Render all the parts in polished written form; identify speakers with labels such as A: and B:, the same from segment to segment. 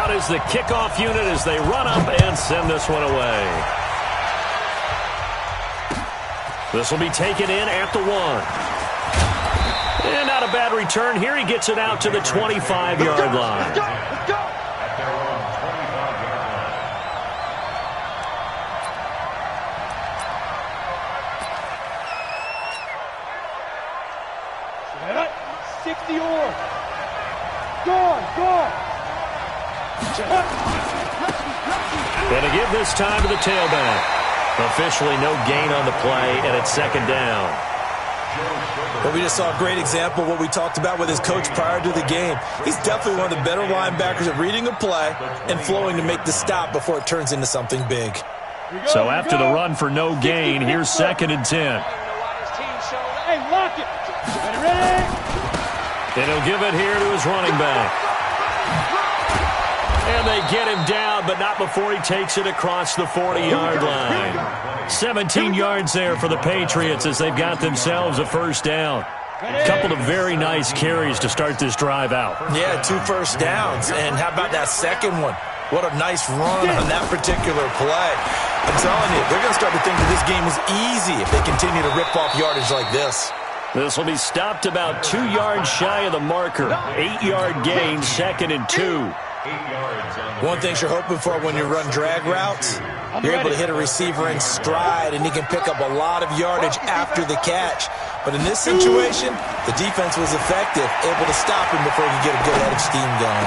A: out is the kickoff unit as they run up and send this one away. This will be taken in at the 1. And not a bad return here. He gets it out to the 25-yard line.
B: Let's go.
A: And to give this time to the tailback. Officially no gain on the play, and it's second down.
C: Well, we just saw a great example of what we talked about with his coach prior to the game. He's definitely one of the better linebackers at reading a play and flowing to make the stop before it turns into something big.
A: So after the run for no gain, here's 2nd and 10.
B: Hey, lock it. Ready?
A: And he'll give it here to his running back. And they get him down, but not before he takes it across the 40-yard line. 17 yards there for the Patriots as they've got themselves a first down. A couple of very nice carries to start this drive out.
C: Yeah, 2 first downs. And how about that second one? What a nice run on that particular play. I'm telling you, they're going to start to think that this game is easy if they continue to rip off yardage like this.
A: This will be stopped about 2 yards shy of the marker. 8-yard gain, 2nd and 2.
C: One thing you're hoping for when you run drag routes, you're able to hit a receiver in stride, and he can pick up a lot of yardage after the catch. But in this situation, the defense was effective, able to stop him before he could get a good head of steam going.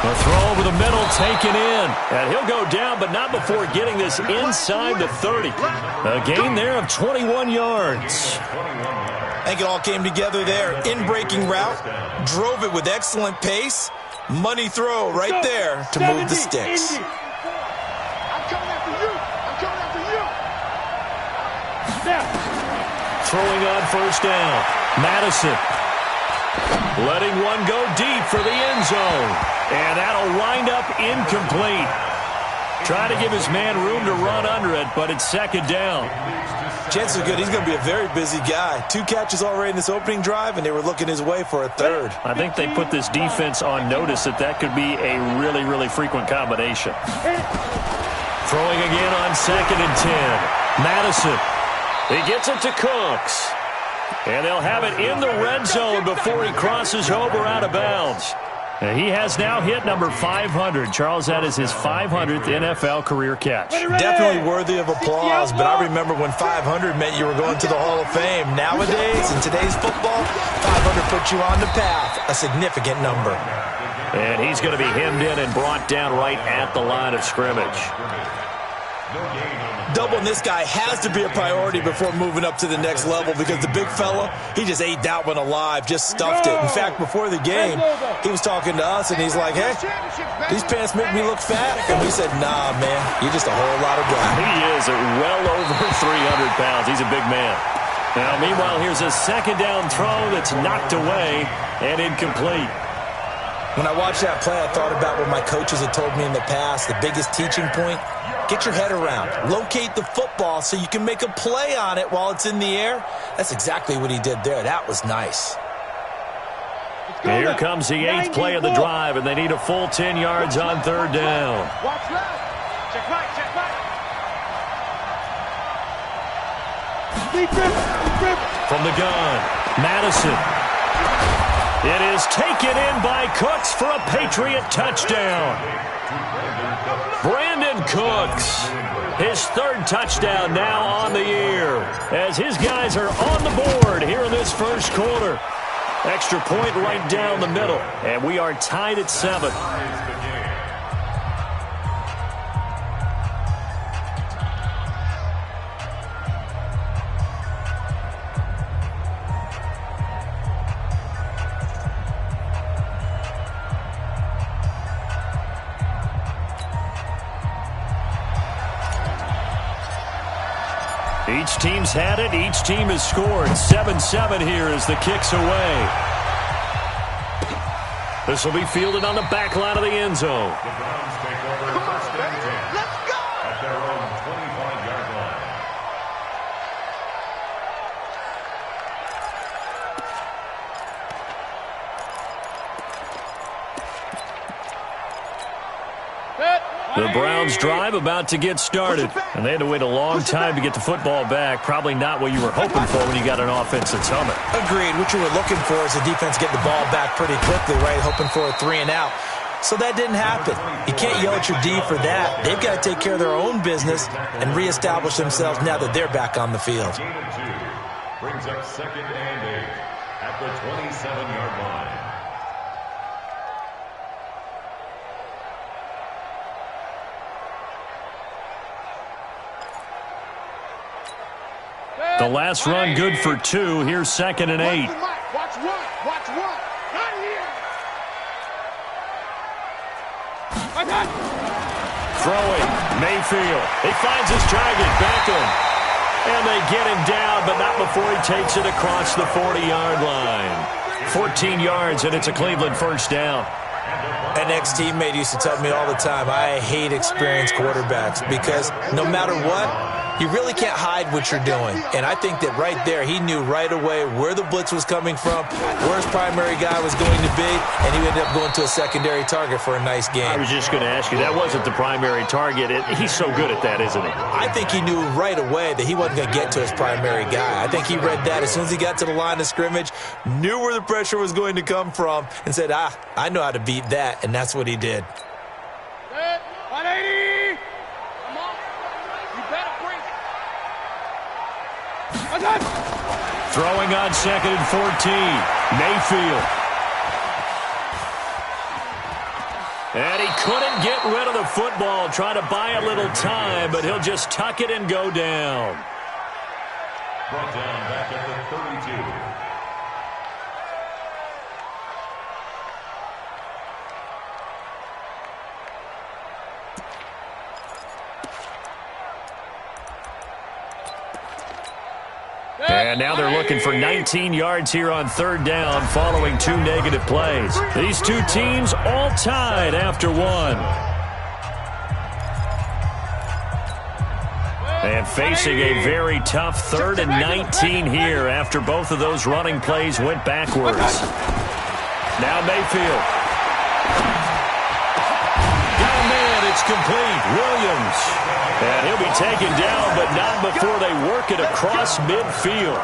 A: A throw over the middle taken in. And he'll go down, but not before getting this inside the 30. A gain there of 21 yards.
C: I think it all came together there. In-breaking route, drove it with excellent pace. Money throw right there to move the sticks.
B: I'm coming after you. I'm coming after you. Now.
A: Throwing on first down. Madison. Letting one go deep for the end zone. And that'll wind up incomplete. Trying to give his man room to run under it, but it's second down.
C: Chances are good he's going to be a very busy guy. 2 catches already in this opening drive, and they were looking his way for a third.
A: I think they put this defense on notice that could be a really, really frequent combination. Throwing again on 2nd and 10. Madison. He gets it to Cooks. And they'll have it in the red zone before he crosses over out of bounds. He has now hit number 500. Charles, that is his 500th NFL career catch.
C: Definitely worthy of applause, but I remember when 500 meant you were going to the Hall of Fame. Nowadays, in today's football, 500 puts you on the path, a significant number.
A: And he's going to be hemmed in and brought down right at the line of scrimmage.
C: Doubling this guy has to be a priority before moving up to the next level because the big fella, he just ate that one alive, just stuffed it. In fact, before the game, he was talking to us, and he's like, hey, these pants make me look fat. And we said, nah, man, you're just a whole lot of guy.
A: He is at well over 300 pounds. He's a big man. Now, meanwhile, here's a second down throw that's knocked away and incomplete.
C: When I watched that play, I thought about what my coaches had told me in the past. The biggest teaching point, get your head around. Locate the football so you can make a play on it while it's in the air. That's exactly what he did there. That was nice.
A: Here comes the 8th play of the drive, and they need a full 10 yards on third down.
B: Watch left. Check right, check right.
A: From the gun, Madison. It is taken in by Cooks for a Patriot touchdown. Brandon Cooks, his 3rd touchdown now on the year, as his guys are on the board here in this first quarter. Extra point right down the middle, and we are tied at 7. Each team's had it. Each team has scored. 7-7 here as the kick's away. This will be fielded on the back line of the end zone.
B: Come on, baby. Let's go.
D: At their own 25-yard line.
A: The Browns drive about to get started, and they had to wait a long time to get the football back. Probably not what you were hoping for when you got an offense that's humming.
C: Agreed. What you were looking for is the defense getting the ball back pretty quickly, right? Hoping for a 3-and-out. So that didn't happen. You can't yell at your D for that. They've got to take care of their own business and reestablish themselves now that they're back on the field.
D: Brings up 2nd and 8 at the 27-yard line.
A: The last run good for 2. Here's 2nd and 8.
B: Watch one. Watch one. Not here.
A: Throwing. Mayfield. He finds his target. Beckham. And they get him down, but not before he takes it across the 40-yard line. 14 yards, and it's a Cleveland first down.
C: An ex-teammate used to tell me all the time, I hate experienced quarterbacks because no matter what, you really can't hide what you're doing. And I think that right there, he knew right away where the blitz was coming from, where his primary guy was going to be, and he ended up going to a secondary target for a nice game.
A: I was just going to ask you, that wasn't the primary target. He's so good at that, isn't he?
C: I think he knew right away that he wasn't going to get to his primary guy. I think he read that as soon as he got to the line of scrimmage, knew where the pressure was going to come from, and said, I know how to beat that, and that's what he did.
B: 180. Come on. You better bring it.
A: Throwing on 2nd and 14. Mayfield. And he couldn't get rid of the football, trying to buy a little time, but he'll just tuck it and go down.
D: Brought down back at the 32.
A: And now they're looking for 19 yards here on 3rd down following 2 negative plays. These two teams all tied after 1. And facing a very tough 3rd and 19 here after both of those running plays went backwards. Now Mayfield. Got a man, it's complete. Williams. And he'll be taken down, but not before they work it across midfield.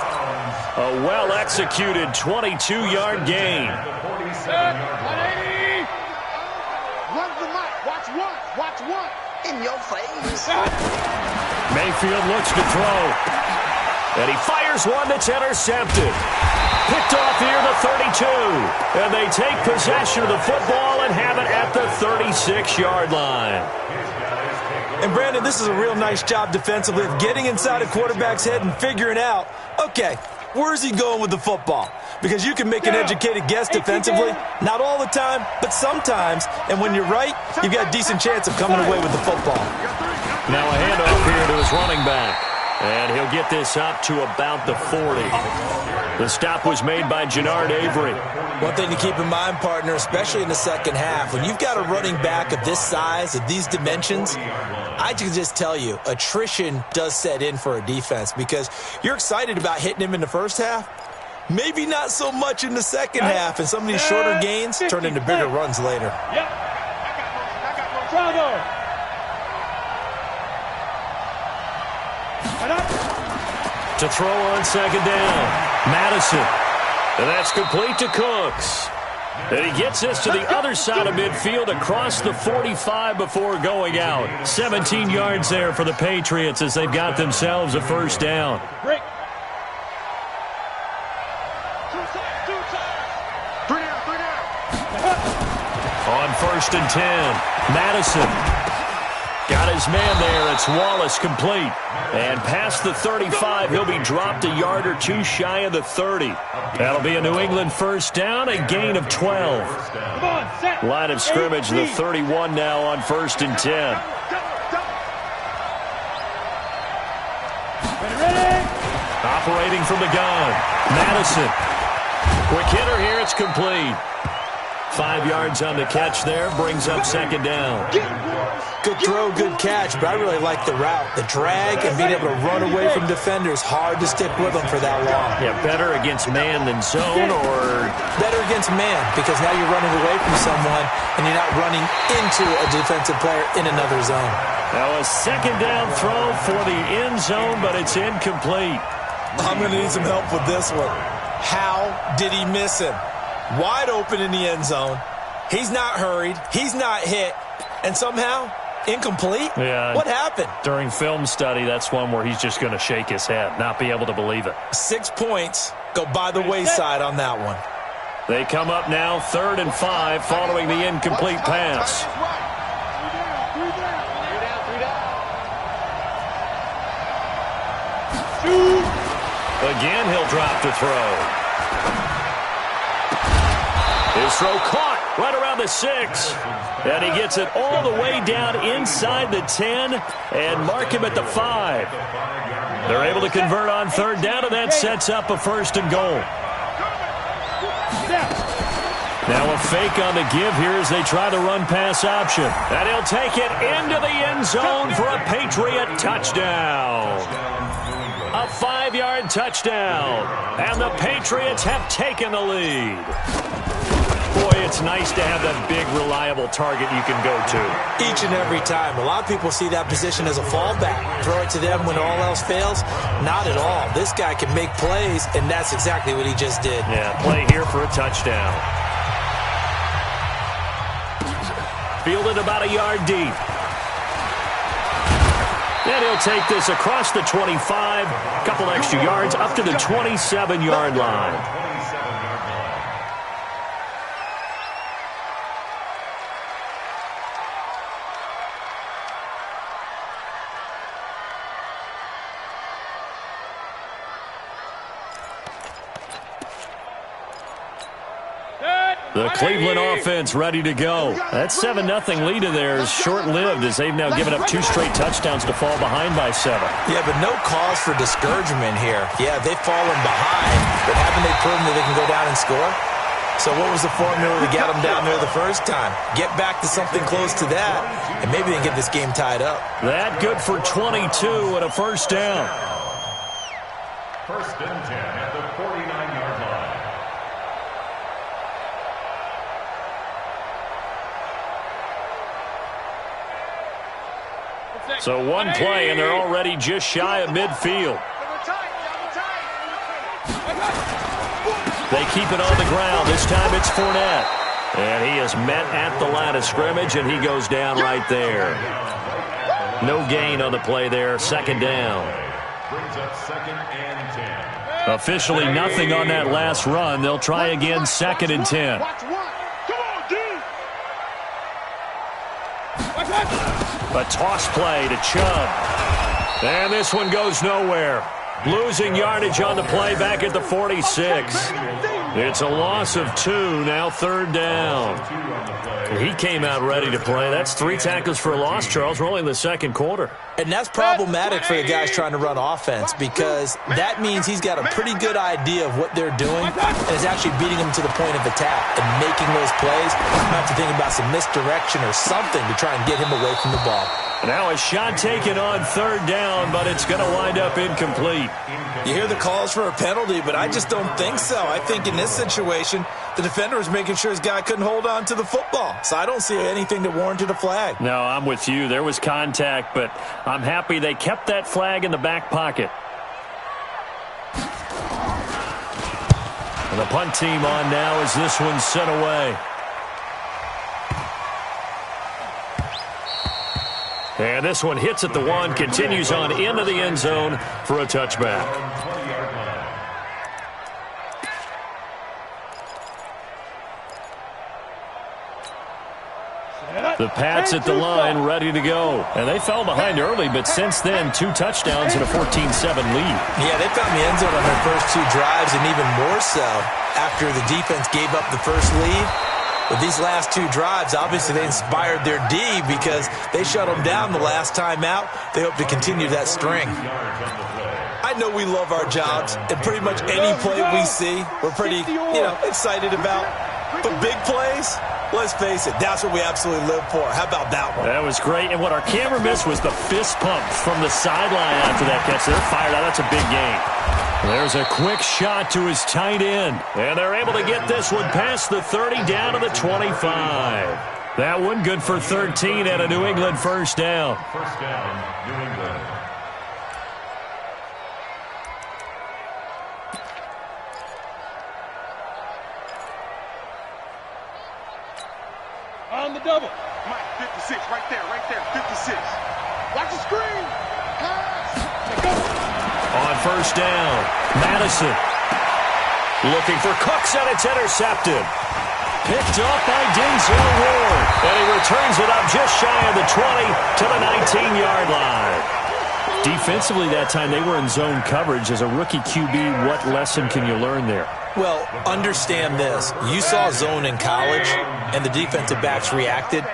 A: A well-executed 22-yard gain.
B: 180. Run the mic. Watch one. Watch one. In your face.
A: Mayfield looks to throw. And he fires one that's intercepted. Picked off here, the 32. And they take possession of the football and have it at the 36-yard line.
C: And, Brandon, this is a real nice job defensively of getting inside a quarterback's head and figuring out, okay, where's he going with the football? Because you can make an educated guess defensively, not all the time, but sometimes. And when you're right, you've got a decent chance of coming away with the football.
A: Now a handoff here to his running back. And he'll get this up to about the 40. The stop was made by Jannard Avery.
C: One thing to keep in mind, partner, especially in the second half, when you've got a running back of this size, of these dimensions, I can just tell you, attrition does set in for a defense because you're excited about hitting him in the first half. Maybe not so much in the second half, and some of these shorter gains turn into bigger runs later.
B: Yep. I got Bravo.
A: To throw on 2nd down. Madison. And that's complete to Cooks. And he gets this to the other side of midfield across the 45 before going out. 17 yards there for the Patriots as they've got themselves a first down.
B: Break. 3 down.
A: On 1st and 10. Madison. Got his man there. It's Wallace complete. And past the 35, he'll be dropped a yard or two shy of the 30. That'll be a New England first down, a gain of 12. Line of scrimmage, the 31 now on 1st and 10. Operating from the gun. Madison. Quick hitter here, it's complete. 5 yards on the catch there, brings up 2nd down.
C: Good throw, good catch, but I really like the route. The drag and being able to run away from defenders, hard to stick with them for that long.
A: Yeah, better against man than zone, or
C: better against man because now you're running away from someone and you're not running into a defensive player in another zone.
A: Now a second down throw for the end zone, but it's incomplete.
C: I'm going to need some help with this one. How did he miss him? Wide open in the end zone. He's not hurried. He's not hit. And somehow, incomplete?
A: Yeah.
C: What happened?
A: During film study, that's one where he's just going to shake his head, not be able to believe it.
C: 6 points go by the wayside on that one.
A: They come up now 3rd and 5 following the incomplete pass. Again, he'll drop to throw. His throw caught right around the 6. And he gets it all the way down inside the 10 and mark him at the 5. They're able to convert on 3rd down, and that sets up a 1st and goal. Now a fake on the give here as they try the run-pass option. And he'll take it into the end zone for a Patriot touchdown. A 5-yard touchdown. And the Patriots have taken the lead. Boy, it's nice to have that big, reliable target you can go to.
C: Each and every time. A lot of people see that position as a fallback. Throw it to them when all else fails. Not at all. This guy can make plays, and that's exactly what he just did.
A: Yeah, play here for a touchdown. Fielded about a yard deep. And he'll take this across the 25. A couple extra yards up to the 27-yard line. The Cleveland offense ready to go. That 7-0 lead of theirs is short-lived as they've now given up 2 straight touchdowns to fall behind by 7.
C: Yeah, but no cause for discouragement here. Yeah, they've fallen behind, but haven't they proven that they can go down and score? So what was the formula to get them down there the first time? Get back to something close to that, and maybe they can get this game tied up.
A: That good for 22 and a 1st down.
D: 1st and 10 at the 49-yard line.
A: So one play, and they're already just shy of midfield. They keep it on the ground. This time it's Fournette. And he is met at the line of scrimmage, and he goes down right there. No gain on the play there. 2nd down.
D: Brings up 2nd and 10.
A: Officially nothing on that last run. They'll try again 2nd and 10. A toss play to Chubb. And this one goes nowhere. Losing yardage on the play back at the 46. It's a loss of 2, now 3rd down. He came out ready to play. That's 3 tackles for a loss, Charles. We're only in the 2nd quarter.
C: And that's problematic for the guys trying to run offense because that means he's got a pretty good idea of what they're doing and is actually beating them to the point of attack and making those plays. You might have to think about some misdirection or something to try and get him away from the ball.
A: Now a shot taken on 3rd down, but it's going to wind up incomplete.
C: You hear the calls for a penalty, but I just don't think so. I think in this situation, the defender was making sure his guy couldn't hold on to the football. So I don't see anything that warranted a flag.
A: No, I'm with you. There was contact, but I'm happy they kept that flag in the back pocket. And the punt team on now as this one's sent away. And this one hits at the 1, continues on into the end zone for a touchback. The Pats at the line, ready to go. And they fell behind early, but since then, 2 touchdowns and a 14-7 lead.
C: Yeah, they found the end zone on their first 2 drives, and even more so after the defense gave up the first lead. But these last 2 drives, obviously they inspired their D because they shut them down the last time out. They hope to continue that string. I know we love our jobs, and pretty much any play we see, we're pretty, excited about. But big plays, let's face it, that's what we absolutely live for. How about that one?
A: That was great. And what our camera missed was the fist pump from the sideline after that catch. They're fired out. That's a big game. There's a quick shot to his tight end. And they're able to get this one past the 30 down to the 25. That one good for 13 and a New England first down.
D: First down, New England.
B: On the double. Mike, 56, right there, 56. Watch the screen. Pass. Go.
A: On first down, Madison looking for Cooks, and it's intercepted. Picked up by Denzel Ward, and he returns it up just shy of the 20 to the 19-yard line. Defensively that time, they were in zone coverage. As a rookie QB, what lesson can you learn there?
C: Well, understand this. You saw zone in college, and the defensive backs reacted,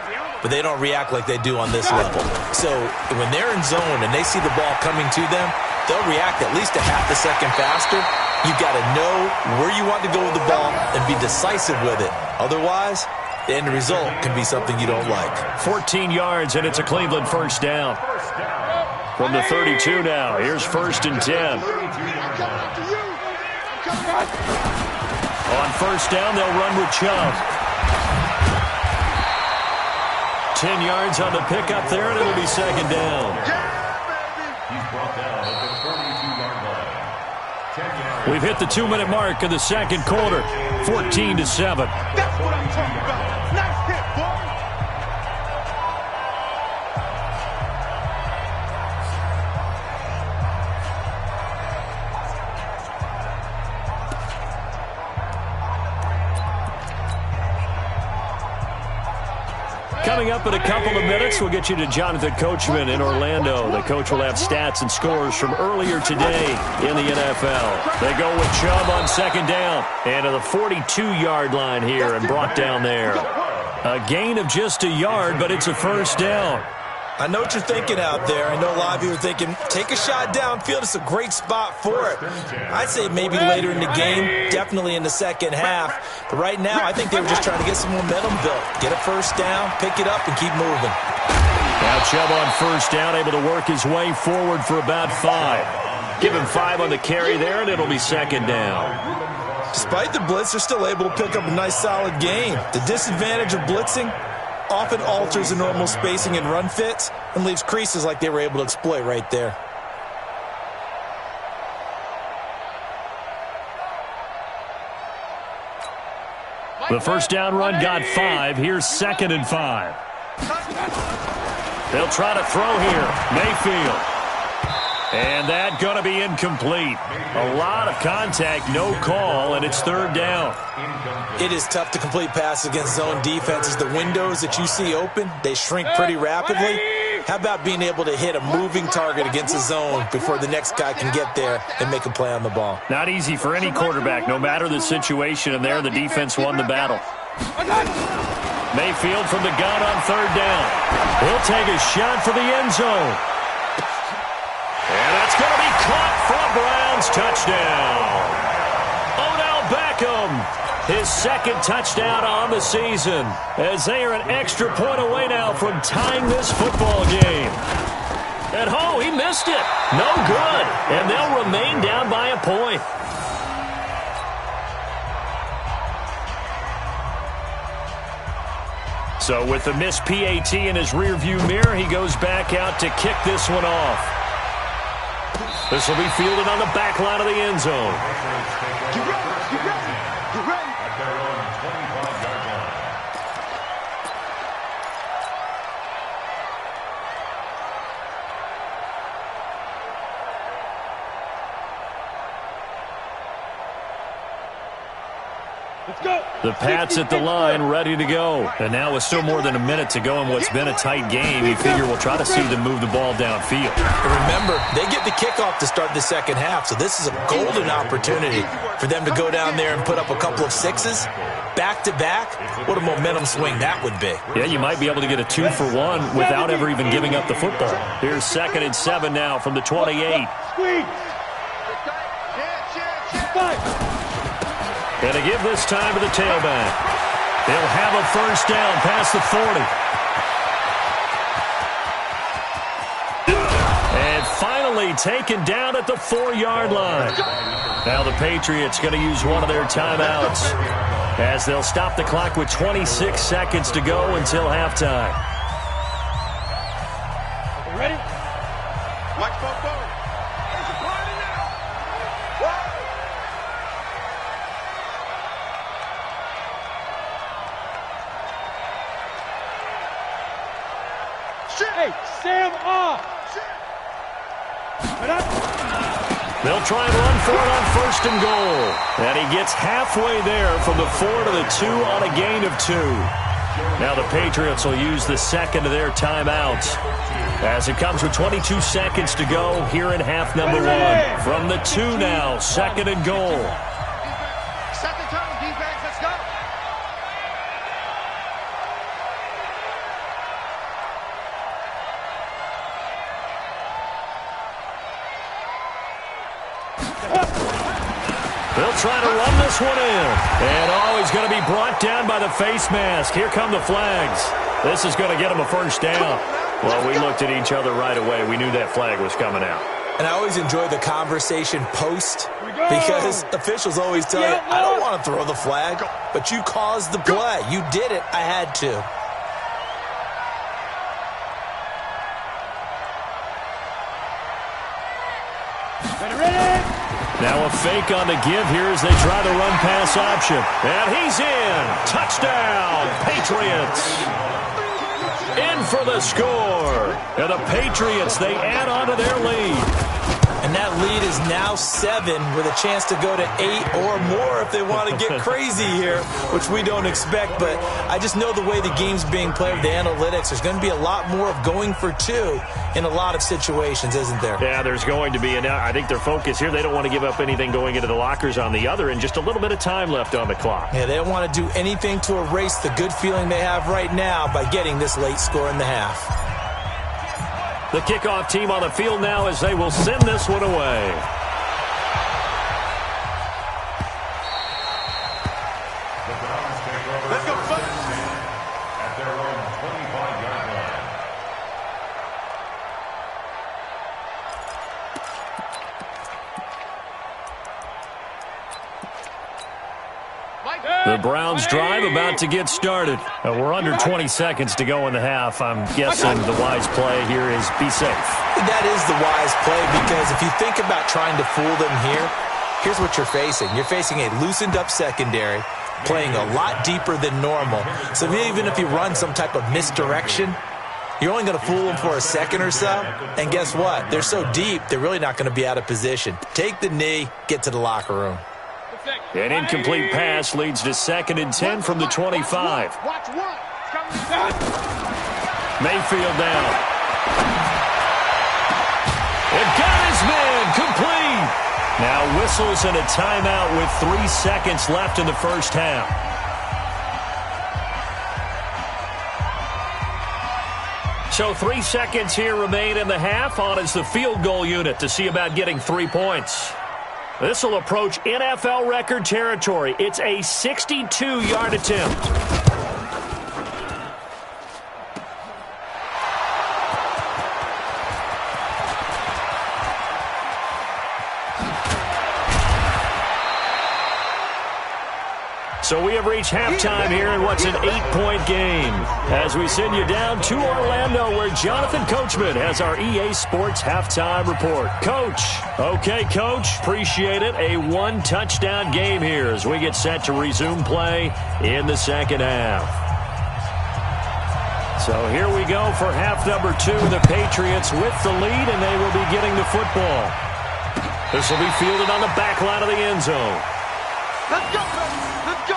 C: but they don't react like they do on this level. So when they're in zone and they see the ball coming to them, they'll react at least a half a second faster. You've got to know where you want to go with the ball and be decisive with it. Otherwise, the end result can be something you don't like.
A: 14 yards, and it's a Cleveland first down. From the 32 now, here's first and 10. On first down, they'll run with Chubb. 10 yards on the pickup there, and it'll be second down.
D: He's brought down at the 42-yard line. 10 yards.
A: We've hit the 2-minute mark of the second quarter, 14-7.
B: That's what I'm talking about. Nice hit, boy.
A: Coming up in a couple of minutes, we'll get you to Jonathan Coachman in Orlando. The coach will have stats and scores from earlier today in the NFL. They go with Chubb on second down and to the 42-yard line here and brought down there. A gain of just a yard, but it's a first down.
C: I know what you're thinking out there. I know a lot of you are thinking, take a shot downfield. It's a great spot for it. I'd say maybe later in the game, definitely in the second half. But right now, I think they were just trying to get some momentum built. Get a first down, pick it up, and keep moving.
A: Now Chubb on first down, able to work his way forward for about 5. Give him 5 on the carry there, and it'll be second down.
C: Despite the blitz, they're still able to pick up a nice, solid gain. The disadvantage of blitzing often alters the normal spacing and run fits and leaves creases like they were able to exploit right there.
A: The first down run got 5. Here's second and 5. They'll try to throw here. Mayfield. And that going to be incomplete. A lot of contact, no call, and it's third down.
C: It is tough to complete passes against zone defenses. The windows that you see open, they shrink pretty rapidly. How about being able to hit a moving target against a zone before the next guy can get there and make a play on the ball?
A: Not easy for any quarterback, no matter the situation, and there the defense won the battle. Mayfield from the gun on third down. He'll take a shot for the end zone. And that's going to be caught for a Browns touchdown. Odell Beckham, his second touchdown on the season, as they are an extra point away now from tying this football game. And oh, he missed it. No good. And they'll remain down by a point. So with the missed PAT in his rearview mirror, he goes back out to kick this one off. This will be fielded on the back line of the end zone.
B: Get ready, get ready, get ready.
D: At their own 25-yard line.
B: Let's go.
A: The Pats at the line, ready to go. And now with still more than a minute to go in what's been a tight game, you figure we'll try to see them move the ball downfield.
C: And remember, they get the kickoff to start the second half, so this is a golden opportunity for them to go down there and put up a couple of sixes back-to-back. What a momentum swing that would be.
A: Yeah, you might be able to get a 2-for-1 without ever even giving up the football. Here's second and 7 now from the 28. And to give this time to the tailback. They'll have a first down past the 40. And finally taken down at the 4-yard line. Now the Patriots going to use one of their timeouts as they'll stop the clock with 26 seconds to go until halftime.
B: You ready? Mike Bobo. There's a party now. What? Shit. Hey, Sam off.
A: They'll try and run for it on first and goal. And he gets halfway there from the 4 to the 2 on a gain of 2. Now the Patriots will use the second of their timeouts as it comes with 22 seconds to go here in half number 1. From the 2 now, second and goal.
B: Set the tone, defense. Let's go.
A: They'll try to run this one in. And he's going to be brought down by the face mask. Here come the flags. This is going to get him a first down. Well, we looked at each other right away. We knew that flag was coming out.
C: And I always enjoy the conversation post because officials always tell you, I don't want to throw the flag, but you caused the play. You did it. I had to.
A: Now a fake on the give here as they try the run-pass option. And he's in. Touchdown, Patriots. In for the score. And the Patriots, they add on to their lead.
C: And that lead is now 7 with a chance to go to 8 or more if they want to get crazy here, which we don't expect. But I just know the way the game's being played with the analytics, there's going to be a lot more of going for 2 in a lot of situations, isn't there?
A: Yeah, there's going to be. And I think their focus here, they don't want to give up anything going into the lockers on the other, and just a little bit of time left on the clock.
C: Yeah, they don't want to do anything to erase the good feeling they have right now by getting this late score in the half.
A: The kickoff team on the field now as they will send this one away.
B: Let's go, folks.
D: At their own 25-yard line.
A: The Browns drive about to get started. We're under 20 seconds to go in the half. I'm guessing the wise play here is be safe.
C: That is the wise play because if you think about trying to fool them here, here's what you're facing. You're facing a loosened up secondary, playing a lot deeper than normal. So even if you run some type of misdirection, you're only going to fool them for a second or so. And guess what? They're so deep, they're really not going to be out of position. Take the knee, get to the locker room.
A: An incomplete pass leads to 2nd and 10 from the 25.
B: Watch one.
A: Mayfield down. It got his man complete. Now whistles and a timeout with 3 seconds left in the first half. So 3 seconds here remain in the half. On is the field goal unit to see about getting 3 points. This will approach NFL record territory. It's a 62-yard attempt. So we have reached halftime here in what's an 8-point game as we send you down to Orlando where Jonathan Coachman has our EA Sports halftime report. Coach. Okay, Coach. Appreciate it. A 1-touchdown game here as we get set to resume play in the second half. So here we go for half number 2. The Patriots with the lead, and they will be getting the football. This will be fielded on the back line of the end zone.
B: Let's go, let's go.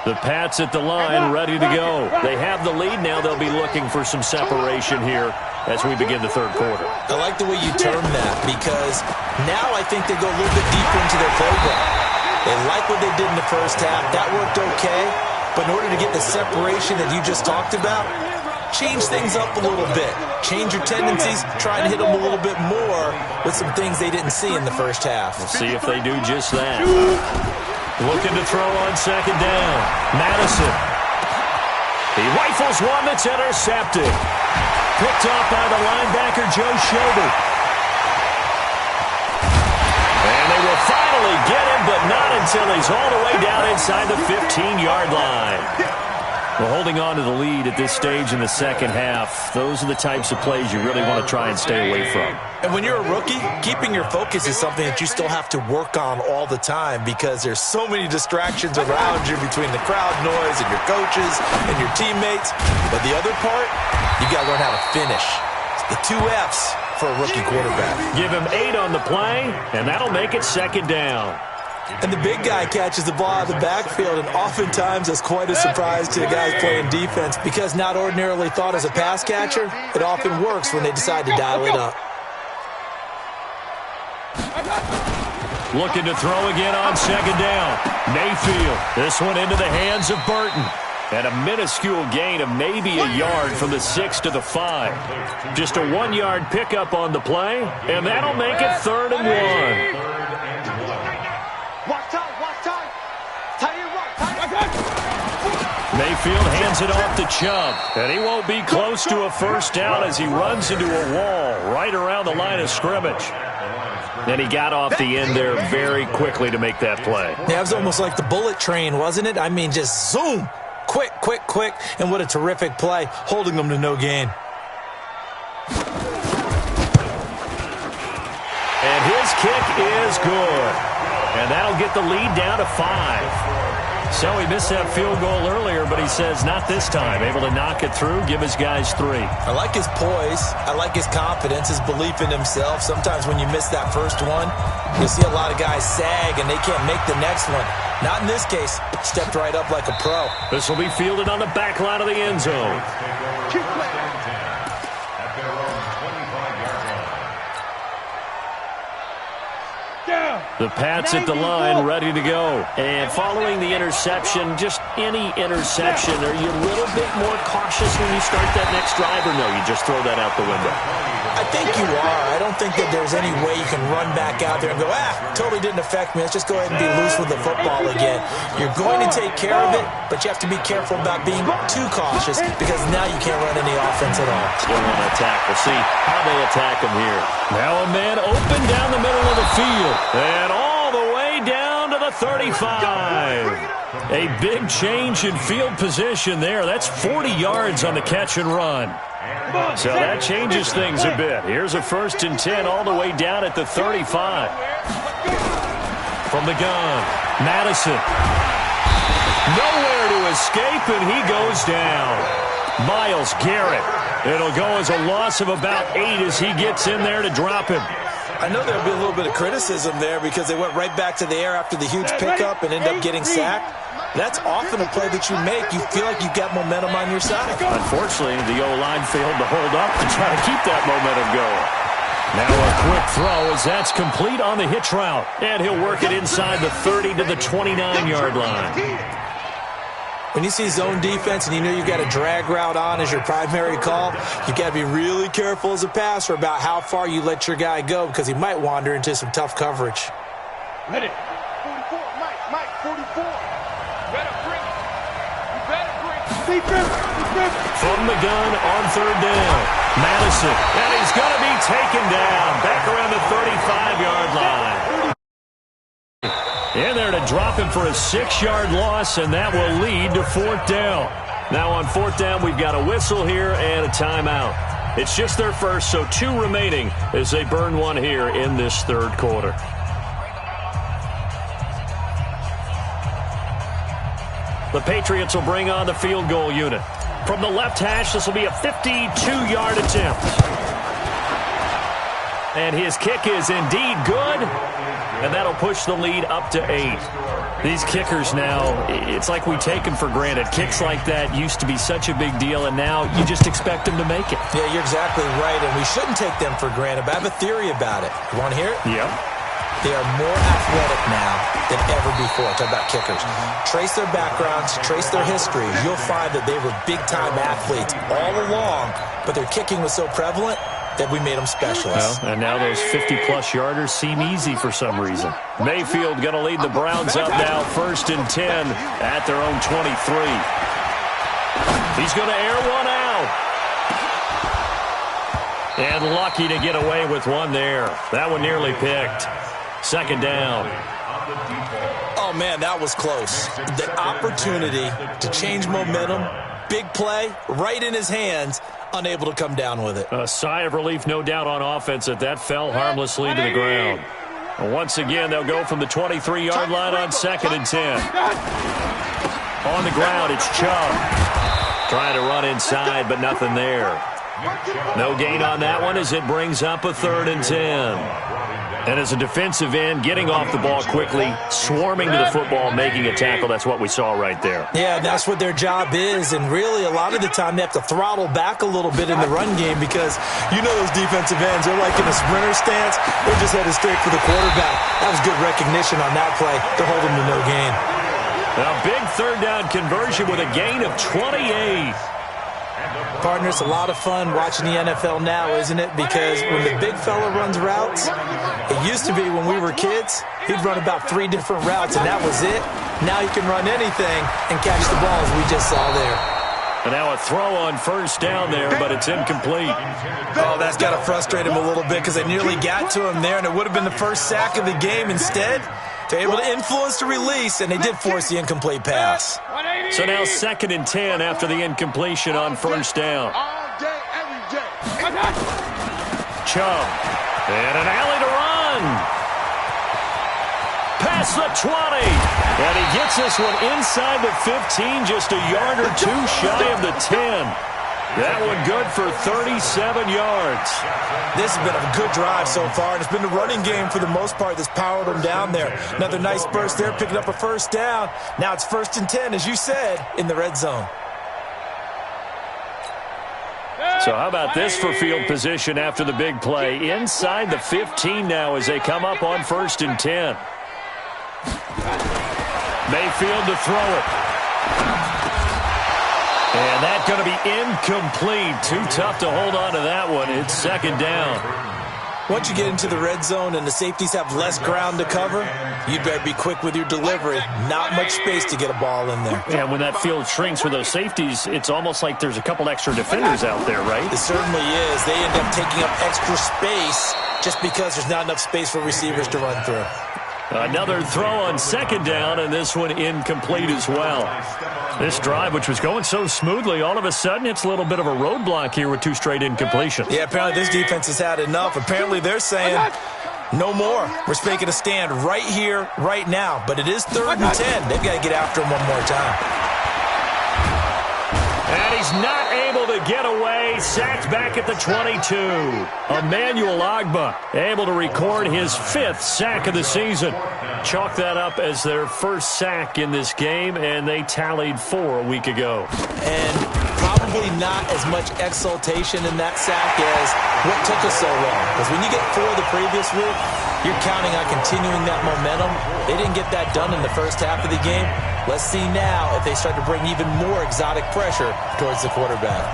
A: The Pats at the line, ready to go. They have the lead now. They'll be looking for some separation here as we begin the third quarter.
C: I like the way you term that because now I think they go a little bit deeper into their playbook. They like what they did in the first half. That worked okay. But in order to get the separation that you just talked about, change things up a little bit. Change your tendencies, try and hit them a little bit more with some things they didn't see in the first half.
A: We'll see if they do just that. Looking to throw on second down. Madison. He rifles one that's intercepted. Picked off by the linebacker, Joe Schobert. And they will finally get him, but not until he's all the way down inside the 15-yard line. Well, holding on to the lead at this stage in the second half, those are the types of plays you really want to try and stay away from.
C: And when you're a rookie, keeping your focus is something that you still have to work on all the time because there's so many distractions around you between the crowd noise and your coaches and your teammates. But the other part, you got to learn how to finish. It's the 2 F's for a rookie quarterback.
A: Give him 8 on the play, and that'll make it second down.
C: And the big guy catches the ball out of the backfield, and oftentimes that's quite a surprise to the guys playing defense because not ordinarily thought as a pass catcher, it often works when they decide to dial it up.
A: Looking to throw again on second down. Mayfield. This one into the hands of Burton. And a minuscule gain of maybe a yard from the 6 to the 5. Just a 1-yard pickup on the play, and that'll make it 3rd and 1. Mayfield hands it off to Chubb, and he won't be close to a first down as he runs into a wall right around the line of scrimmage. And he got off the end there very quickly to make that play.
C: Yeah, it was almost like the bullet train, wasn't it? I mean, just zoom. Quick, quick, quick. And what a terrific play, holding them to no gain.
A: And his kick is good. And that'll get the lead down to 5. So he missed that field goal earlier, but he says not this time. Able to knock it through, give his guys 3.
C: I like his poise. I like his confidence, his belief in himself. Sometimes when you miss that first one, you'll see a lot of guys sag and they can't make the next one. Not in this case. Stepped right up like a pro.
A: This will be fielded on the back line of the end zone. The Pats at the line, ready to go. And following the interception, just any interception, are you a little bit more cautious when you start that next drive, or no, you just throw that out the window?
C: I think you are. I don't think that there's any way you can run back out there and go, totally didn't affect me. Let's just go ahead and be loose with the football again. You're going to take care of it, but you have to be careful about being too cautious because now you can't run any offense at all.
A: Still want to attack. We'll see how they attack him here. Now a man open down the middle of the field. And all the way down to the 35. A big change in field position there. That's 40 yards on the catch and run. So that changes things a bit. Here's a 1st and 10 all the way down at the 35. From the gun, Madison. Nowhere to escape, and he goes down. Myles Garrett. It'll go as a loss of about 8 as he gets in there to drop him.
C: I know there'll be a little bit of criticism there because they went right back to the air after the huge pickup and ended up getting sacked. That's often a play that you make. You feel like you've got momentum on your side.
A: Unfortunately, the O-line failed to hold up to try to keep that momentum going. Now a quick throw as that's complete on the hitch route. And he'll work it inside the 30 to the 29-yard line.
C: When you see zone defense and you know you've got a drag route on as your primary call, you got to be really careful as a passer about how far you let your guy go because he might wander into some tough coverage.
B: Ready. 44, Mike, 44.
A: From the gun on 3rd down, Madison, and he's going to be taken down back around the 35-yard line. In there to drop him for a 6-yard loss, and that will lead to 4th down. Now on 4th down, we've got a whistle here and a timeout. It's just their first, so 2 remaining as they burn one here in this 3rd quarter. The Patriots will bring on the field goal unit. From the left hash, this will be a 52-yard attempt. And his kick is indeed good, and that'll push the lead up to 8. These kickers now, it's like we take them for granted. Kicks like that used to be such a big deal, and now you just expect them to make it.
C: Yeah, you're exactly right, and we shouldn't take them for granted, but I have a theory about it. You want to hear it?
A: Yep.
C: They are more athletic now than ever before. Talk about kickers. Trace their backgrounds, trace their history. You'll find that they were big-time athletes all along, but their kicking was so prevalent that we made them specialists.
A: Well, and now those 50-plus yarders seem easy for some reason. Mayfield going to lead the Browns up now, 1st and 10 at their own 23. He's going to air one out. And lucky to get away with one there. That one nearly picked. 2nd down.
C: Oh, man, that was close. The opportunity to change momentum, big play, right in his hands, unable to come down with it.
A: A sigh of relief, no doubt, on offense that fell harmlessly to the ground. And once again, they'll go from the 23-yard line on 2nd and 10. On the ground, it's Chubb. Trying to run inside, but nothing there. No gain on that one as it brings up a 3rd and 10. And as a defensive end, getting off the ball quickly, swarming to the football, making a tackle, that's what we saw right there.
C: Yeah, that's what their job is, and really a lot of the time they have to throttle back a little bit in the run game because you know those defensive ends, they're like in a sprinter stance, they're just headed straight for the quarterback. That was good recognition on that play. They're holding to no gain.
A: A big 3rd down conversion with a gain of 28.
C: Partner, it's a lot of fun watching the NFL now, isn't it? Because when the big fella runs routes, it used to be when we were kids, he'd run about 3 different routes, and that was it. Now he can run anything and catch the ball, as we just saw there.
A: And now a throw on 1st down there, but it's incomplete.
C: Oh, that's got to frustrate him a little bit because they nearly got to him there, and it would have been the first sack of the game. Instead, they're able to influence the release, and they did force the incomplete pass.
A: So now 2nd and 10 after the incompletion on 1st down. Chubb. And an alley to run. Past the 20. And he gets this one inside the 15, just a yard or 2 shy of the 10. That one good for 37 yards.
C: This has been a good drive so far, and it's been the running game for the most part that's powered them down there. Another nice burst there, picking up a 1st down. Now it's 1st and 10, as you said, in the red zone.
A: So how about this for field position after the big play? Inside the 15 now as they come up on 1st and 10. Mayfield to throw it. And that's going to be incomplete. Too tough to hold on to that one. It's 2nd down.
C: Once you get into the red zone and the safeties have less ground to cover, you better be quick with your delivery. Not much space to get a ball in there.
A: And when that field shrinks with those safeties, it's almost like there's a couple extra defenders out there, right?
C: It certainly is. They end up taking up extra space just because there's not enough space for receivers to run through.
A: Another throw on 2nd down, and this one incomplete as well. This drive, which was going so smoothly, all of a sudden it's a little bit of a roadblock here with 2 straight incompletions.
C: Yeah, apparently this defense has had enough. Apparently they're saying no more. We're making a stand right here, right now. But it is 3rd and 10. They've got to get after him one more time.
A: And he's not able to get away. Sacked back at the 22. Emmanuel Ogbah able to record his 5th sack of the season. Chalk that up as their 1st sack in this game, and they tallied 4 a week ago.
C: And probably not as much exultation in that sack as what took us so long. Because when you get 4 the previous week, you're counting on continuing that momentum. They didn't get that done in the first half of the game. Let's see now if they start to bring even more exotic pressure towards the quarterback.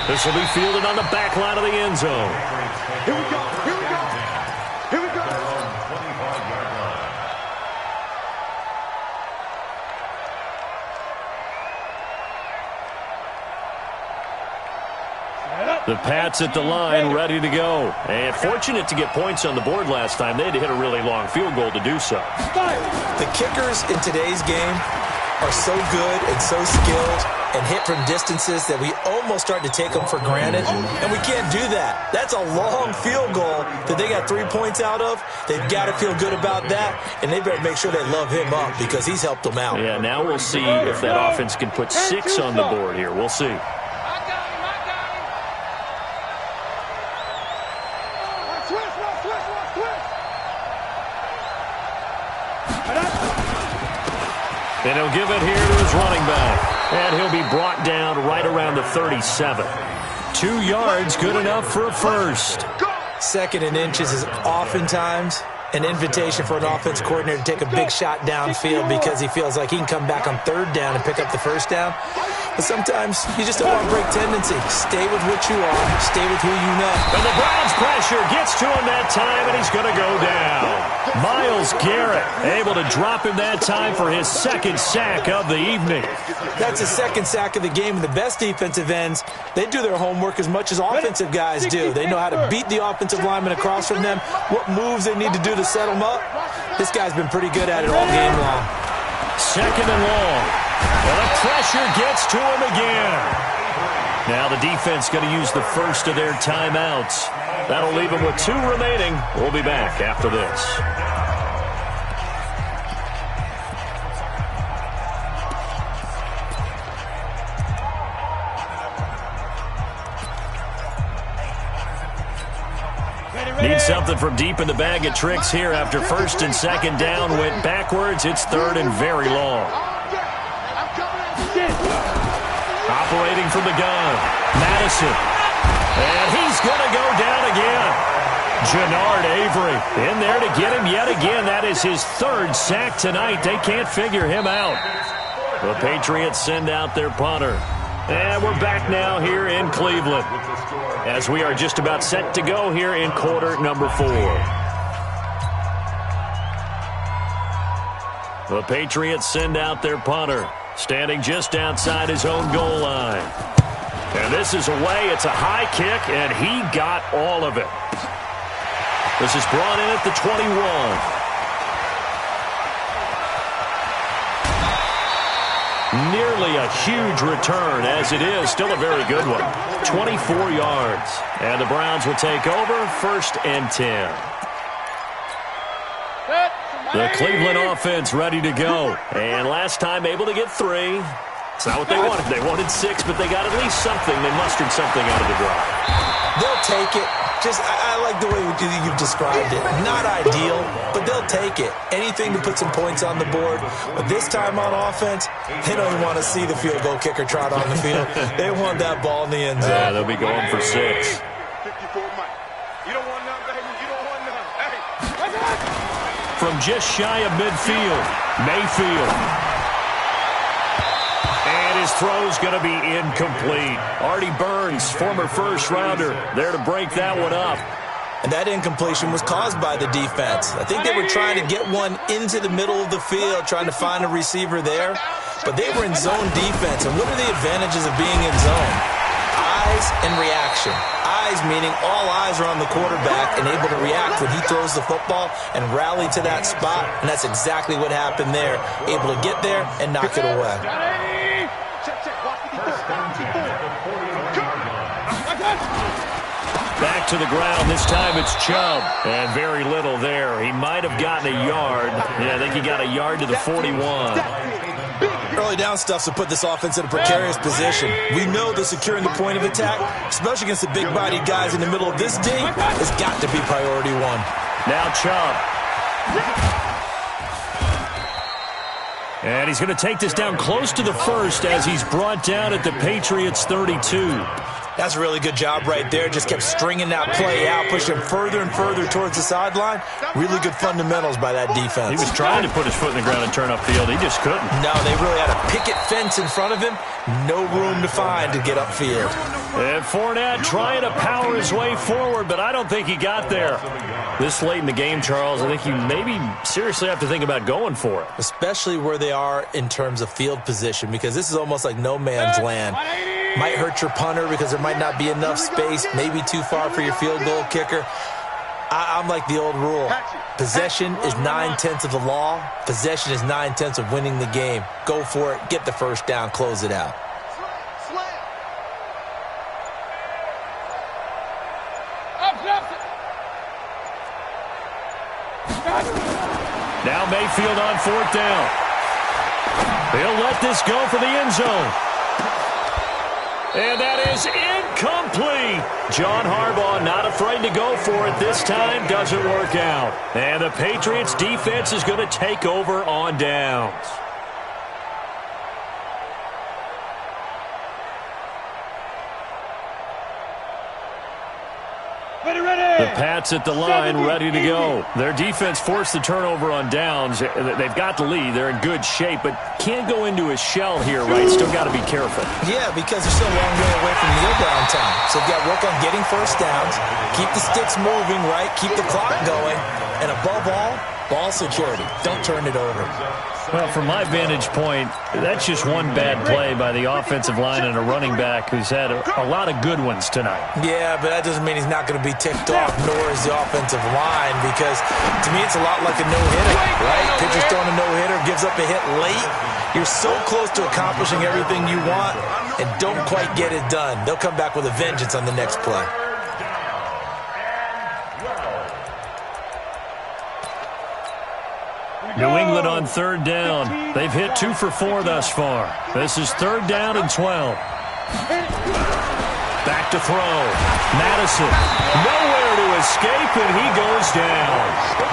A: This will be fielded on the back line of the end zone.
B: Here we go. Here we go. Here we go.
A: The Pats at the line, ready to go. And fortunate to get points on the board last time. They had to hit a really long field goal to do so.
C: The kickers in today's game are so good and so skilled and hit from distances that we almost start to take them for granted, and we can't do that. That's a long field goal that they got 3 points out of. They've got to feel good about that, and they better make sure they love him up because he's helped them out.
A: Yeah, now we'll see if that offense can put 6 on the board here. We'll see. And he'll give it here to his running back. And he'll be brought down right around the 37. 2 2 yards, good enough for a first.
C: Second and inches is oftentimes an invitation for an offense coordinator to take a big shot downfield because he feels like he can come back on third down and pick up the first down. But sometimes you just don't want to break tendency. Stay with what you are. Stay with who you know.
A: And the Browns pressure gets to him that time, and he's going to go down. Myles Garrett able to drop him that time for his second sack of the evening.
C: That's his second sack of the game. And the best defensive ends, they do their homework as much as offensive guys do. They know how to beat the offensive lineman across from them, what moves they need to do to set them up. This guy's been pretty good at it all game long.
A: Second and long. And the pressure gets to him again. Now the defense going to use the first of their timeouts. That'll leave them with 2 remaining. We'll be back after this. Need something from deep in the bag of tricks here after first and second down went backwards. It's third and very long. Operating from the gun, Madison. And he's going to go down again. Jannard Avery in there to get him yet again. That is his 3rd sack tonight. They can't figure him out. The Patriots send out their punter. And we're back now here in Cleveland as we are just about set to go here in quarter number 4. The Patriots send out their punter, standing just outside his own goal line. And this is away. It's a high kick, and he got all of it. This is brought in at the 21. Nearly a huge return, as it is. Still a very good one. 24 yards. And the Browns will take over, 1st and 10. The Cleveland offense ready to go. And last time able to get 3. It's not what they wanted. They wanted 6, but they got at least something. They mustered something out of the drive.
C: They'll take it. I like the way you've described it. Not ideal, but they'll take it. Anything to put some points on the board. But this time on offense, they don't even want to see the field goal kicker trot on the field. They want that ball in the end zone.
A: Yeah, they'll be going for 6.
B: 54 Mike. You don't want none, baby. You don't want none. Hey.
A: From just shy of midfield, Mayfield. And his throw's going to be incomplete. Artie Burns, former first-rounder, there to break that one up.
C: And that incompletion was caused by the defense. I think they were trying to get one into the middle of the field, trying to find a receiver there. But they were in zone defense. And what are the advantages of being in zone? Eyes and reaction. Eyes meaning all eyes are on the quarterback and able to react when he throws the football and rally to that spot. And that's exactly what happened there. Able to get there and knock it away.
A: Back to the ground. This time it's Chubb. And very little there. He might have gotten a yard. Yeah, I think he got a yard to the 41.
C: Early down stuff to put this offense in a precarious position. We know that securing the point of attack, especially against the big-bodied guys in the middle of this D, has got to be priority 1.
A: Now Chubb. And he's going to take this down close to the 1st as he's brought down at the Patriots 32.
C: That's a really good job right there. Just kept stringing that play out, pushing him further and further towards the sideline. Really good fundamentals by that defense.
A: He was trying to put his foot in the ground and turn upfield. He just couldn't.
C: No, they really had a picket fence in front of him. No room to find to get upfield.
A: And Fournette trying to power his way forward, but I don't think he got there. This late in the game, Charles, I think you maybe seriously have to think about going for it.
C: Especially where they are in terms of field position, because this is almost like no man's land. Might hurt your punter because there might not be enough space, maybe too far for your field goal kicker. I'm like the old rule. Possession is 9/10 of the law. Possession is 9/10 of winning the game. Go for it. Get the first down. Close it out.
A: Now Mayfield on 4th down. He'll let this go for the end zone. And that is incomplete. John Harbaugh not afraid to go for it this time. Doesn't work out. And the Patriots defense is going to take over on downs. Pats at the line, ready to go. Their defense forced the turnover on downs. They've got the lead. They're in good shape, but can't go into a shell here, right? Still got to be careful.
C: Yeah, because they're still a long way away from kneel down time. So they've got to work on getting first downs, keep the sticks moving, right? Keep the clock going, and above all, ball security. Don't turn it over.
A: Well, from my vantage point, that's just one bad play by the offensive line and a running back who's had a lot of good ones tonight.
C: Yeah, but that doesn't mean he's not going to be ticked off, nor is the offensive line, because to me it's a lot like a no-hitter, right? Pitcher's throwing a no-hitter, gives up a hit late. You're so close to accomplishing everything you want and don't quite get it done. They'll come back with a vengeance on the next play.
A: New England on third down. They've hit 2 for 4 thus far. This is third down and 12. Back to throw. Madison. Nowhere to escape, and he goes down.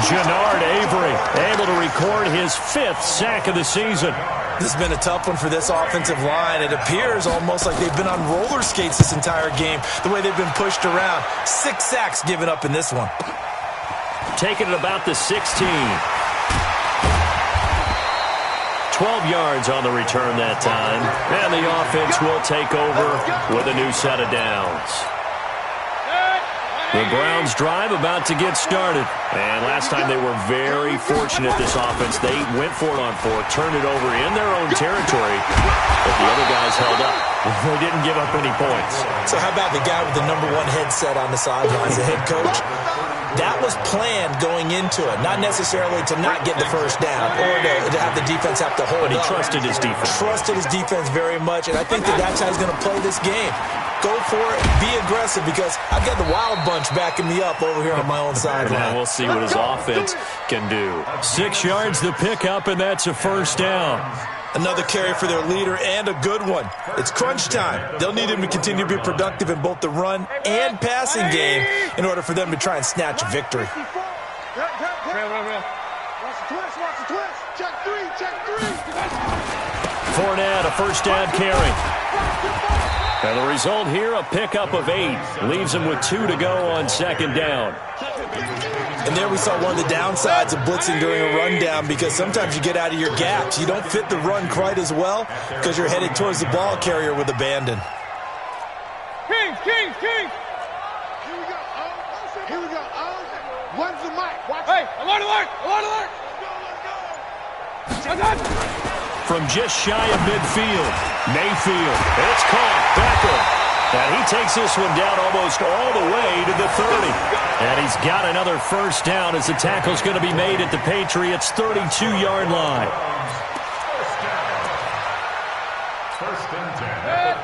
A: Jannard Avery able to record his 5th sack of the season.
C: This has been a tough one for this offensive line. It appears almost like they've been on roller skates this entire game, the way they've been pushed around. 6 sacks given up in this one.
A: Taking it about the 16. 12 yards on the return that time. And the offense will take over with a new set of downs. The Browns drive about to get started. And last time they were very fortunate, this offense. They went for it on 4, turned it over in their own territory, but the other guys held up. They didn't give up any points.
C: So how about the guy with the #1 headset on the sidelines, the head coach? That was planned going into it, not necessarily to not get the first down or to have the defense have to hold up.
A: But he trusted his defense.
C: Trusted his defense very much, and I think that's how he's going to play this game. Go for it, be aggressive, because I've got the Wild Bunch backing me up over here on my own sideline.
A: Now we'll see what his offense can do. 6 yards the pickup, and that's a first down.
C: Another carry for their leader, and a good one. It's crunch time. They'll need him to continue to be productive in both the run and passing game in order for them to try and snatch a victory.
B: Watch the twist. Check three.
A: Fournette, a first down carry. And the result here, a pickup of 8. Leaves him with 2 to go on second down.
C: And there we saw one of the downsides of blitzing during a rundown, because sometimes you get out of your gaps. You don't fit the run quite as well because you're headed towards the ball carrier with abandon.
B: King. Here we go. One's the mic. Watch. Hey, alert.
A: From just shy of midfield, Mayfield. It's caught. Beckham. And he takes this one down almost all the way to the 30. And he's got another first down as the tackle's going to be made at the Patriots' 32-yard line.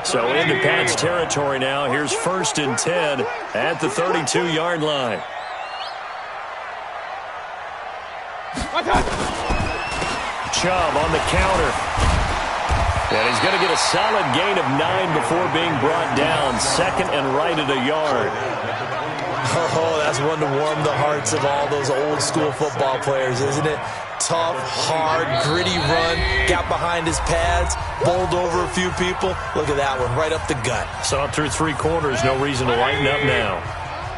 A: So into Pat's territory now. Here's 1st and 10 at the 32-yard line. Chubb on the counter. And he's going to get a solid gain of 9 before being brought down. 2nd and right at a yard.
C: Oh, that's one to warm the hearts of all those old school football players, isn't it? Tough, hard, gritty run. Got behind his pads, bowled over a few people. Look at that one, right up the gut.
A: Saw it through 3 quarters. No reason to lighten up now.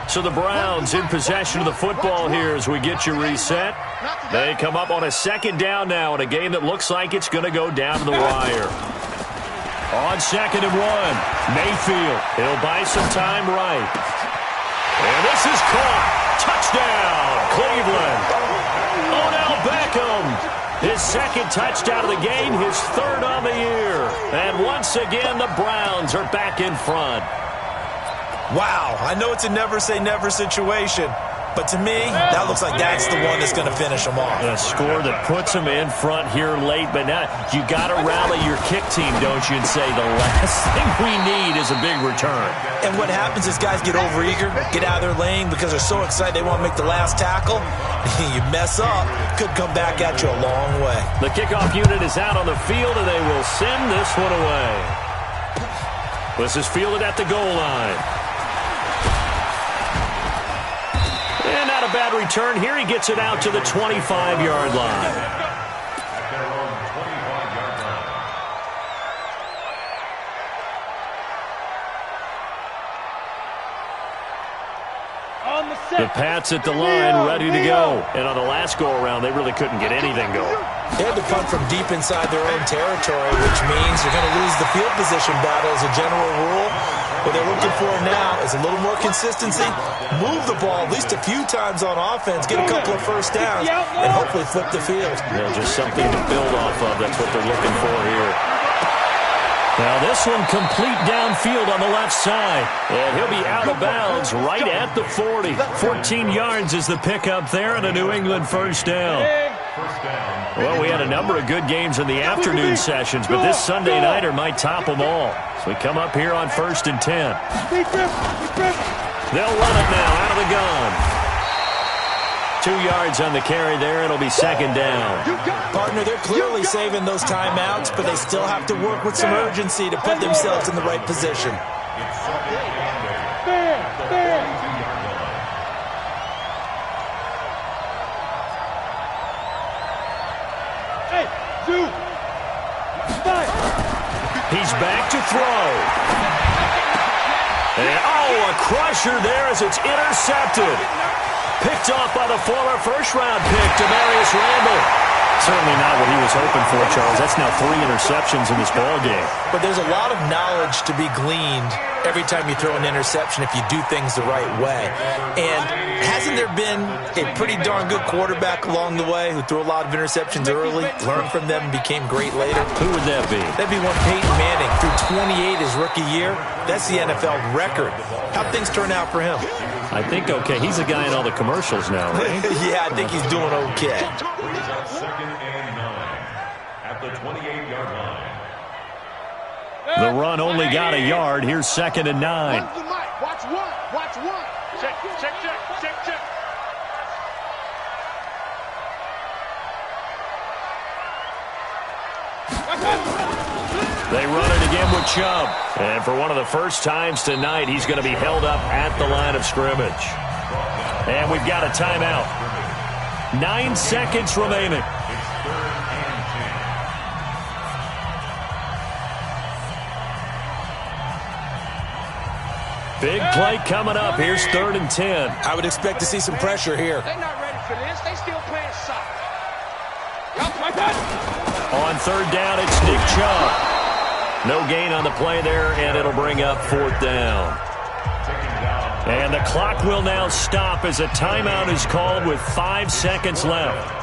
A: So the Browns in possession of the football here as we get you reset. They come up on a 2nd down now in a game that looks like it's going to go down to the wire. On 2nd and 1, Mayfield. He'll buy some time right. And this is caught. Touchdown, Cleveland. Odell Beckham. His 2nd touchdown of the game, his 3rd on the year. And once again, the Browns are back in front.
C: Wow, I know it's a never-say-never situation, but to me, that looks like that's the one that's going to finish them off.
A: A score that puts them in front here late, but now you got to rally your kick team, don't you, and say the last thing we need is a big return.
C: And what happens is guys get overeager, get out of their lane because they're so excited they want to make the last tackle. You mess up, could come back at you a long way.
A: The kickoff unit is out on the field, and they will send this one away. This is fielded at the goal line. And not a bad return here. He gets it out to the 25-yard line.
E: On the set.
A: The Pats at the line, ready to go. And on the last go-around, they really couldn't get anything going.
C: They had to punt from deep inside their own territory, which means you're going to lose the field position battle as a general rule. What they're looking for now is a little more consistency, move the ball at least a few times on offense, get a couple of first downs, and hopefully flip the field.
A: Yeah, just something to build off of. That's what they're looking for here. Now this one complete downfield on the left side. And he'll be out of bounds right at the 40. 14 yards is the pickup there and a New England first down. Well, we had a number of good games in the afternoon sessions, but this Sunday nighter might top them all. So we come up here on 1st and 10. They'll run it now out of the gun. 2 yards on the carry there. It'll be 2nd down.
C: Partner, they're clearly saving those timeouts, but they still have to work with some urgency to put themselves in the right position.
A: He's back to throw. And, a crusher there as it's intercepted. Picked off by the former first-round pick, Demarius Randall. Certainly not what he was hoping for, Charles. That's now 3 interceptions in this ballgame.
C: But there's a lot of knowledge to be gleaned every time you throw an interception if you do things the right way. And hasn't there been a pretty darn good quarterback along the way who threw a lot of interceptions early, learned from them, and became great later?
A: Who would that be?
C: That'd be one Peyton Manning. Threw 28 his rookie year. That's the NFL record. How'd things turn out for him?
A: I think okay. He's a guy in all the commercials now, right?
C: Yeah, I think he's doing okay.
D: 2nd and 9 at the 28-yard line.
A: The run only got a yard. Here's 2nd and 9.
B: Watch one. Watch one. Check.
A: They run it again with Chubb. And for one of the first times tonight, he's going to be held up at the line of scrimmage. And we've got a timeout. 9 seconds remaining. Big play coming up. Here's 3rd and 10.
C: I would expect to see some pressure here.
B: They're not ready for this. They still playing soft.
A: On 3rd down, it's Nick Chubb. No gain on the play there, and it'll bring up 4th down. And the clock will now stop as a timeout is called with 5 seconds left.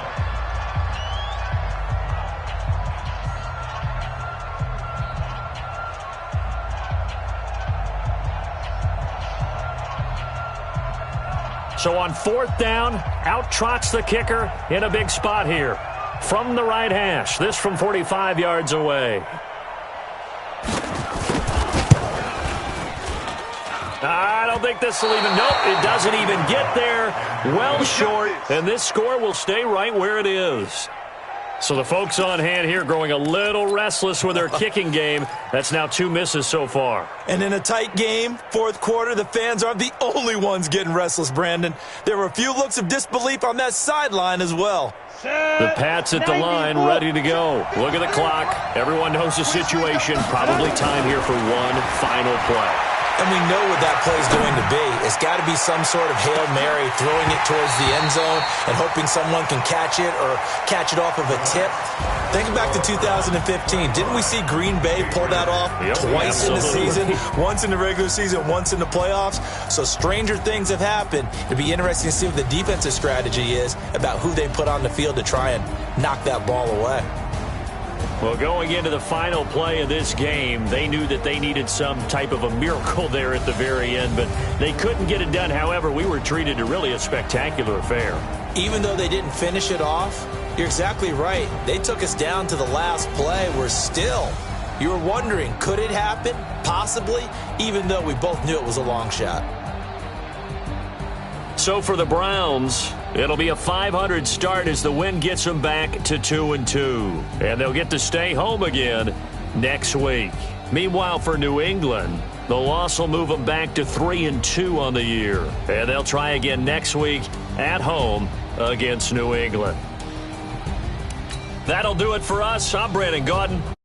A: So on 4th down, out trots the kicker in a big spot here. From the right hash, this from 45 yards away. I don't think this will even, nope, it doesn't even get there. Well short, and this score will stay right where it is. So the folks on hand here growing a little restless with their kicking game. That's now 2 misses so far.
C: And in a tight game, 4th quarter, the fans aren't the only ones getting restless, Brandon. There were a few looks of disbelief on that sideline as well.
A: The Pats at the line, ready to go. Look at the clock. Everyone knows the situation. Probably time here for one final play.
C: And we know what that play is going to be. It's got to be some sort of Hail Mary, throwing it towards the end zone and hoping someone can catch it or catch it off of a tip. Think back to 2015. Didn't we see Green Bay pull that off twice in the season? Once in the regular season, once in the playoffs. So stranger things have happened. It'd be interesting to see what the defensive strategy is about who they put on the field to try and knock that ball away.
A: Well, going into the final play of this game, they knew that they needed some type of a miracle there at the very end, but they couldn't get it done. However, we were treated to really a spectacular affair.
C: Even though they didn't finish it off, you're exactly right. They took us down to the last play. We're still, you were wondering, could it happen? Possibly, even though we both knew it was a long shot.
A: So for the Browns, it'll be a 500 start as the win gets them back to 2-2. And they'll get to stay home again next week. Meanwhile, for New England, the loss will move them back to 3-2 on the year. And they'll try again next week at home against New England. That'll do it for us. I'm Brandon Gaudin.